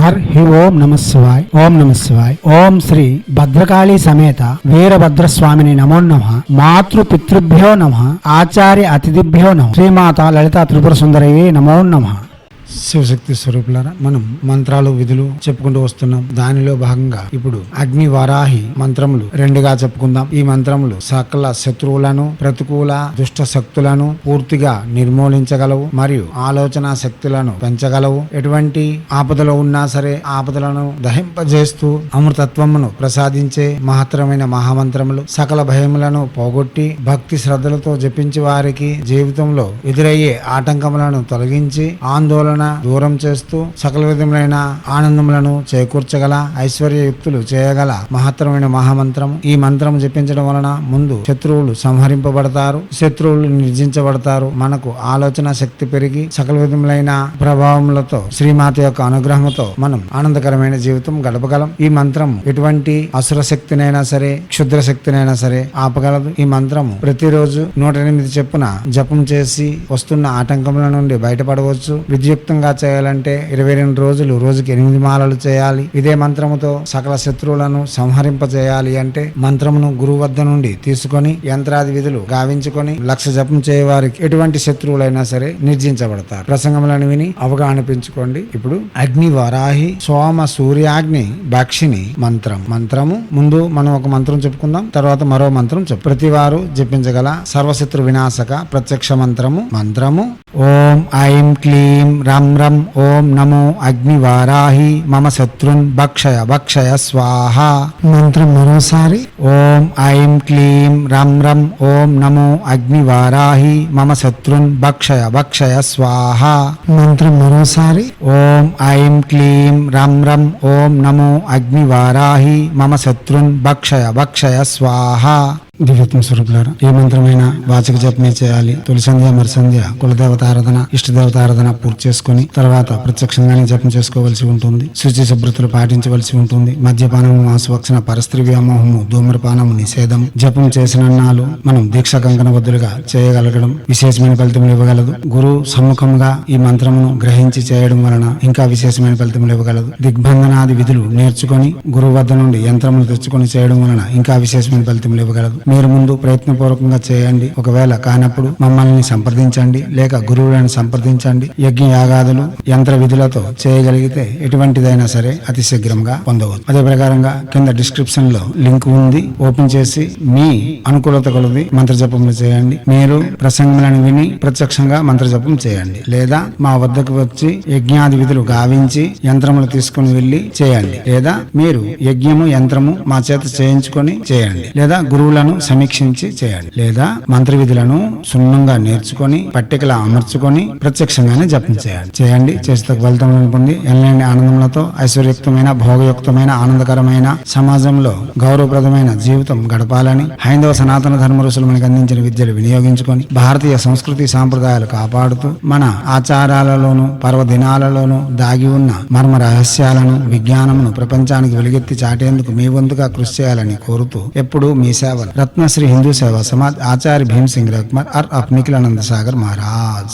హి ఓం నమ శివాయ్. ఓం నమ శివాయ్. ఓం శ్రీ భద్రకాళీ సమేత వీరభద్రస్వామిని నమో నమః. మాతృ పితృభ్యో నమః. ఆచార్య అతిథిభ్యో నమః. శ్రీమాత లలితా త్రిపుర సుందరయే నమో నమః. శివశక్తి స్వరూపులారా, మనం మంత్రాలు విధులు చెప్పుకుంటూ వస్తున్నాం. దానిలో భాగంగా ఇప్పుడు అగ్ని వారాహి మంత్రములు రెండుగా చెప్పుకుందాం. ఈ మంత్రములు సకల శత్రువులను, ప్రతికూల దుష్ట శక్తులను పూర్తిగా నిర్మూలించగలవు మరియు ఆలోచన శక్తులను పెంచగలవు. ఎటువంటి ఆపదలో ఉన్నా సరే ఆపదలను దహింపజేస్తూ అమృతత్వమును ప్రసాదించే మహత్తరమైన మహామంత్రములు. సకల భయములను పోగొట్టి భక్తి శ్రద్ధలతో జపించి వారికి జీవితంలో ఎదురయ్యే ఆటంకములను తొలగించి ఆందోళన దూరం చేస్తూ సకల విధములైన ఆనందములను చేకూర్చగల ఐశ్వర్యయుక్తులు చేయగల మహత్తరమైన మహామంత్రం. ఈ మంత్రం జపించడం వలన ముందు శత్రువులు సంహరింపబడతారు, శత్రువులు నిర్జించబడతారు. మనకు ఆలోచన శక్తి పెరిగి సకల విధములైన ప్రభావములతో శ్రీమాత యొక్క అనుగ్రహంతో మనం ఆనందకరమైన జీవితం గడపగలం. ఈ మంత్రం ఎటువంటి అసుర శక్తినైనా సరే, క్షుద్ర శక్తినైనా సరే ఆపగలదు. ఈ మంత్రము ప్రతిరోజు 108 చెప్పున జపం చేసి వస్తున్న ఆటంకముల నుండి బయటపడవచ్చు. విద్యుక్తంగా చేయాలంటే 22 రోజులు రోజుకి 8 మాలలు చేయాలి. ఇదే మంత్రముతో సకల శత్రువులను సంహరింపజేయాలి అంటే మంత్రమును గురువు వద్ద నుండి తీసుకొని యంత్రాది విధులు గావించుకొని 1,00,000 జపం చేయవారికి ఎటువంటి శత్రువులైనా సరే నిర్జించబడతారు. ప్రసంగములను విని అవగాహన పెంచుకోండి. ఇప్పుడు అగ్ని వరాహి సోమ సూర్యాగ్ని భక్షిని మంత్రము ముందు మనం ఒక మంత్రం చెప్పుకుందాం, తర్వాత మరో మంత్రం చెప్పు. ప్రతి వారు జపించగల సర్వశత్రు వినాశక ప్రత్యక్ష మంత్రము ఓం ఐం క్లీం రం రం ఓం నమో అగ్ని వారాహి మమ శత్రున్ భక్షయ స్వాహ. మంత్రం మరోసారి ఓం ఐం క్లీం రం రం ఓం నమో అగ్ని వారాహి మమ శత్రున్ భక్షయ స్వాహ. మంత్రం మరోసారి ఓం ఐం క్లీం రం రం ఓం నమో అగ్ని వారాహి మమ శత్రున్ భక్షయ స్వాహ. దివ్యత్మ స్వరూపులారా, ఏ మంత్రమైన వాచక జపమే చేయాలి. తొలి సంధ్య మరి సంధ్య కులదేవత ఆరాధన, ఇష్టదేవత ఆరాధన పూర్తి చేసుకుని తర్వాత ప్రత్యక్షంగానే జపం చేసుకోవలసి ఉంటుంది. శుచి శుభ్రతలు పాటించవలసి ఉంటుంది. మద్యపానము, మాంసభక్షణ, పరస్త్రీ వ్యామోహము, ధూమ్రపానము నిషేధం. జపం చేసిన నాలు మనం దీక్ష కంకణబద్ధులుగా చేయగలగడం విశేషమైన ఫలితములు ఇవ్వగలదు. గురువు సమ్ముఖంగా ఈ మంత్రమును గ్రహించి చేయడం వలన ఇంకా విశేషమైన ఫలితములు ఇవ్వగలదు. దిగ్బంధనాది విధులు నేర్చుకొని గురువు వద్ద నుండి యంత్రములు తెచ్చుకొని చేయడం వలన ఇంకా విశేషమైన ఫలితములు ఇవ్వగలదు. మీరు ముందు ప్రయత్నపూర్వకంగా చేయండి. ఒకవేళ కానప్పుడు మమ్మల్ని సంప్రదించండి, లేక గురువులను సంప్రదించండి. యజ్ఞ యాగాదులు యంత్ర విధులతో చేయగలిగితే ఎటువంటిదైనా సరే అతి శీఘ్రంగా పొందవచ్చు. అదే ప్రకారంగా కింద డిస్క్రిప్షన్ లో లింక్ ఉంది, ఓపెన్ చేసి మీ అనుకూలత కొలది మంత్రజపములు చేయండి. మీరు ప్రసంగములను విని ప్రత్యక్షంగా మంత్రజపం చేయండి, లేదా మా వద్దకు వచ్చి యజ్ఞాది విధులు గావించి యంత్రములు తీసుకుని వెళ్లి చేయండి, లేదా మీరు యజ్ఞము యంత్రము మా చేత చేయించుకొని చేయండి, లేదా గురువులను సమీక్షించి చేయండి, లేదా మంత్ర విధులను సున్నంగా నేర్చుకొని పట్టికల అమర్చుకొని ప్రత్యక్షంగానే జపం చేయండి. చేస్తే ఫలితములను పొంది ఎనలేని ఆనందములతో ఐశ్వర్యయుక్తమైన భోగయుక్తమైన ఆనందకరమైన సమాజంలో గౌరవప్రదమైన జీవితం గడపాలని హైందవ సనాతన ధర్మ ఋషులు మనకు అందించిన విద్యలు వినియోగించుకొని భారతీయ సంస్కృతి సాంప్రదాయాలు కాపాడుతూ మన ఆచారాలలోను పర్వదినాలలోను దాగి ఉన్న మర్మ రహస్యాలను విజ్ఞానమును ప్రపంచానికి వెలుగెత్తి చాటేందుకు మీ వంతుగా కృషి చేయాలని కోరుతూ ఎప్పుడు మీ సేవలు రత్నశ్రీ హిందూ సేవా సమాజ్ ఆచార్య భీమ్ సింగ్ రఖ్మర్ और निखिलानंद सागर महाराज।